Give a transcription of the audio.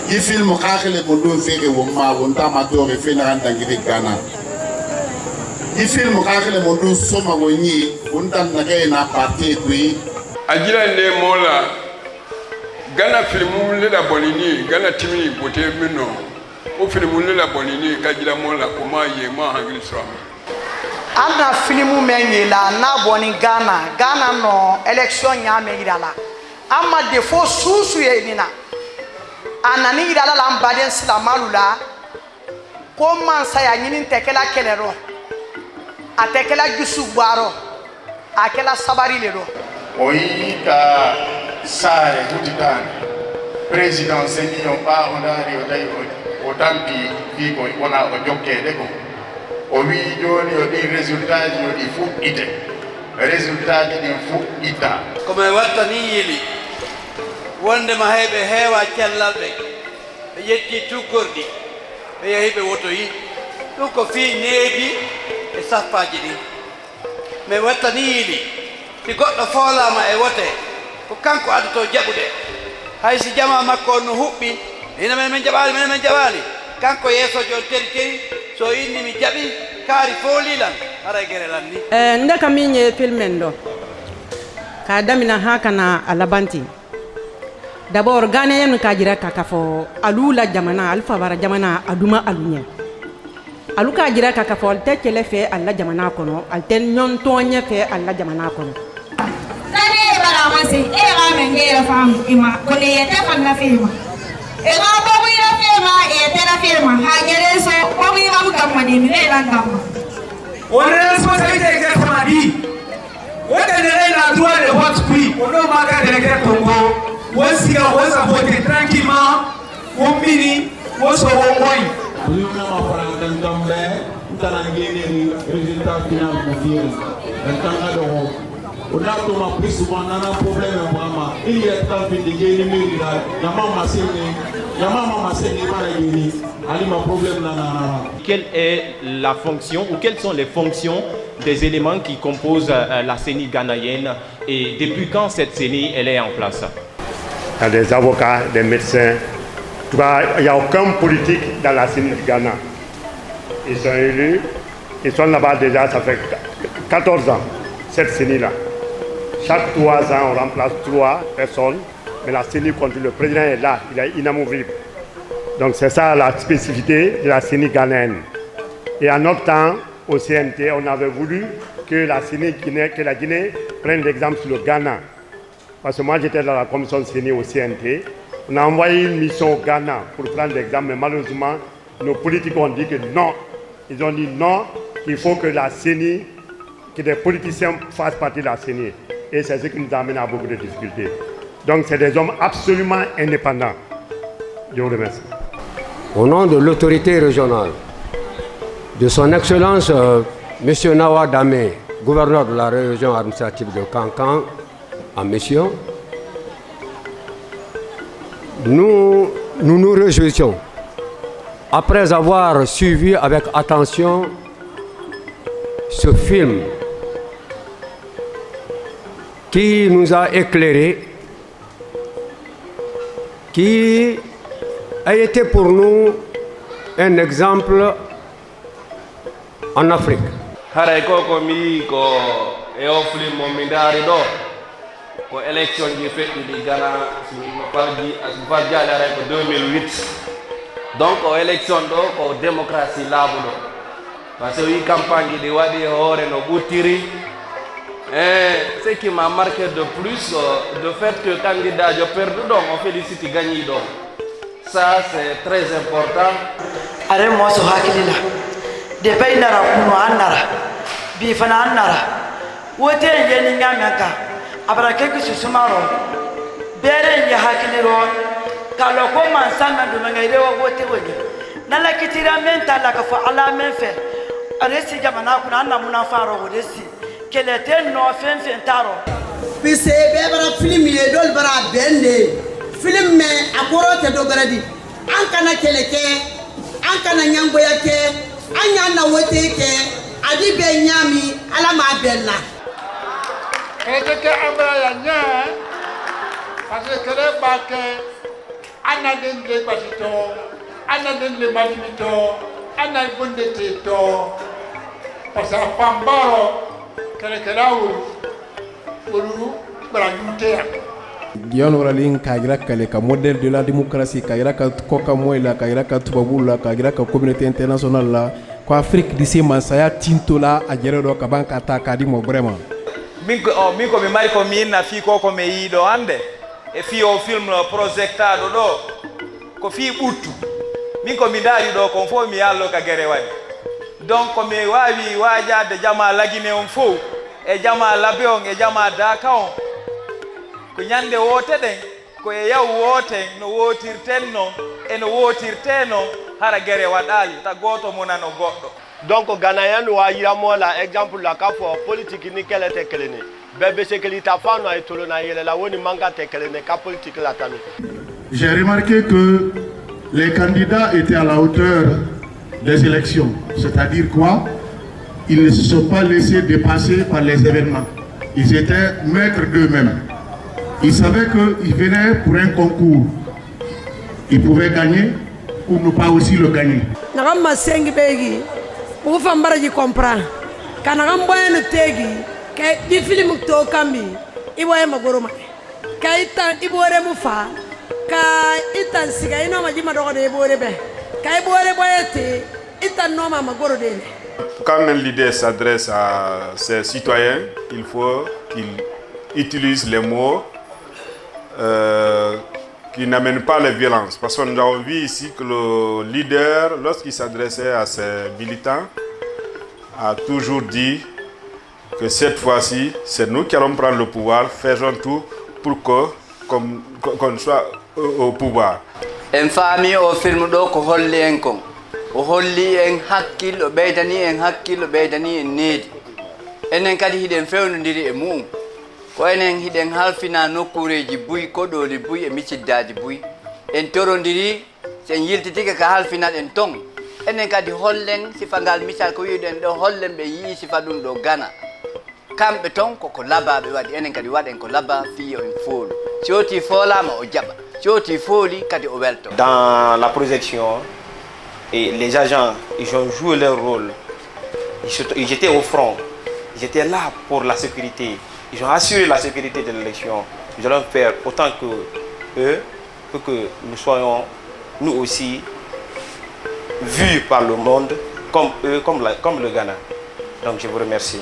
I film kakele bondo fere woma wonta matore fena ndangiri Ghana. I film kakele bondo soma wonyi wonta nage na parti tui. Ajira ne mola Ghana filmu le la bonini Ghana timi bote mino. O filmu le la bonini kajira mola koma ye ma hangri sram. Ana filmu menyela na boni Ghana no election nya menyala. Ama defo susu ye nina. Anani idala la mbaden sila malula ko mansa ya nyini tekela kelero atekela gisu gbaro akela sabari lero oika sare hutitan president seni on pa ondari odai otampi viko ona ojoke deko owi joni odi resultat di fu ite resultat di fu ita come watani yili wonde ma hebe hewa cellalbe be yetti tukordi be hebe woto yi to ko fi needi e safaji di me watani yili ti goddo folama e wote ko kanko aduto jabude haysi jama makko no hubbi ina men jabali kanko yeso jon teri so inni mi jabi kari folilan ara gere lanni ndaka minye filmen do ka damina hakana alabanti d'abord Ghanéen ka jira ka fo alula jamana alfa bara jamana aduma alunya alu ka jira ka fo te kele fe alla jamana kono alten nyon tonye fe alla jamana kono tane bara masi e ga mengera fam ima ko ne yete fanna firma e ga bo wi la firma e te la firma ha gere so bo wi ma gamma di ne la gamma on responsabilité que famadi on est la droit de votre pays on ne va pas déléguer Congo wasiga wasa voter tranquillement wombini woso wongoi Luna mafaranga ndombe utanangeni résultat final confié ntanga do onato ma plus souvent nana problème vraiment il y a tant de geni mira yamama maseni mara geni ali ma problème nana. Quelle est la fonction ou quelles sont les fonctions des éléments qui composent la CENI ghanéenne et depuis quand cette CENI elle est en place? Il y a des avocats, des médecins. Il n'y a aucun politique dans la CENI du Ghana. Ils sont élus, ils sont là-bas déjà, ça fait 14 ans, cette CENI-là. Chaque 3 ans, on remplace 3 personnes, mais la CENI continue. Le président est là, il est inamovible. Donc c'est ça la spécificité de la CENI ghanéenne. Et en notre temps, au CNT, on avait voulu que la CENI, que la Guinée prenne l'exemple sur le Ghana. Parce que moi j'étais dans la commission CENI au CNT, on a envoyé une mission au Ghana pour prendre l'exemple, mais malheureusement, nos politiques ont dit que non. Ils ont dit non, qu'il faut que la CENI, que des politiciens fassent partie de la CENI. Et c'est ce qui nous amène à beaucoup de difficultés. Donc c'est des hommes absolument indépendants. Je vous remercie. Au nom de l'autorité régionale, de son Excellence M. Nawa Dame, gouverneur de la région administrative de Kankan, en mission, nous nous réjouissons, après avoir suivi avec attention ce film qui nous a éclairés, qui a été pour nous un exemple en Afrique. Ko élection ji fetti di Ghana farji ala ko 2008 donc o élection do ko démocratie laabuɗo parce que wi campagne di waɗi hoore no ɓuttiri et ce qui m'a marqué de plus le fait que candidat jo perduɗo on félicite gagniɗo ça c'est très important are mo so hakilila de baynara kuno annara bi fana annara wote ngeni ngamaka abara keke susumaro bere nya hakiliro kalo ko man sanna do ngayre wa wote woje nala kitira menta la ka fa ala men fe aresi jamana kuna na munafaro wodesi kelete no fen taro pise be bara film ye dol bara bende film me akoro te do garadi an kana keleke an kana nyamboya ke anya na wote ke adi be nyami ala ma bella et que ambra ya nya parce que le baké ana den le basito ana den le malimito ana bondete to pasa pambaro kala ulu brandutea Guillaume Oralin Kagira Kale, modèle de la démocratie, Kagira Koka Moela, Kagira Tubaboula, Kagira communauté internationale là, quoi Afrique d'ici Masaya Tintola, Agero Kabanka Takadimo vraiment. Miko mi mari ko min na fi ko ko me yido ande e fi o film projectado do ko fi buttu min ko mi dari do ko fo mi yallo ka gere wadi donc ko mi wawi wajade jama lagine on fo e jama labe on e jama daka on ko nyande wote den ko e yaw wote no wotirten no e no wotirteno hara gere wadali ta goto monano goddo. Donc Ghanéen wa yamo la exemple la ka fo politique ni kele te kelene bebe se kele ta fa no ay tolo na yele la woni manga te kelene ka politique la tami. J'ai remarqué que les candidats étaient à la hauteur des élections, c'est-à-dire quoi? Ils ne se sont pas laissés dépasser par les événements. Ils étaient maîtres d'eux-mêmes. Ils savaient qu'ils venaient pour un concours. Ils pouvaient gagner ou ne pas aussi le gagner. Ou fambara ji comprend kana gamboye no tegi ke di film to kambi iboye magoroma ka ita ibore mu fa ka ita siga ino maji madogo de ibore be ka ibore boyete ita no ma magoro de. Quand un leader s'adresse à ses citoyens, il faut qu'il utilise les mots qui n'amènent pas la violence. Parce que nous avons vu ici que le leader, lorsqu'il s'adressait à ses militants, a toujours dit que cette fois-ci, c'est nous qui allons prendre le pouvoir, faisons tout pour qu'on soit au pouvoir. En famille au film do ko holli en kon o holli en hakkil o beydani en hakkil o beydani en needi enen kadi hiɗen fewnodiri e mum ko enen hiɗen halfina nokkureji buy koɗoli buy e micciddaji buy en torondiri sen yiltitike ka halfinaɗen ton enen kadi hollen sifangal misal ko wiɗen ɗo hollen ɓe yii sifa ɗum ɗo Ghana kamɓe ton koko laba ɓe waɗi enen kadi waɗen ko laba fiyo en foolu si oti foolama o jaɓa si oti fooli kadi o welto. Dans la projection, et les agents, ils ont joué leur rôle. Ils étaient au front. Ils étaient là pour la sécurité. Ils ont assuré la sécurité de l'élection. Nous allons faire autant que eux pour que nous soyons, nous aussi, vus par le monde comme eux, comme le Ghana. Donc je vous remercie.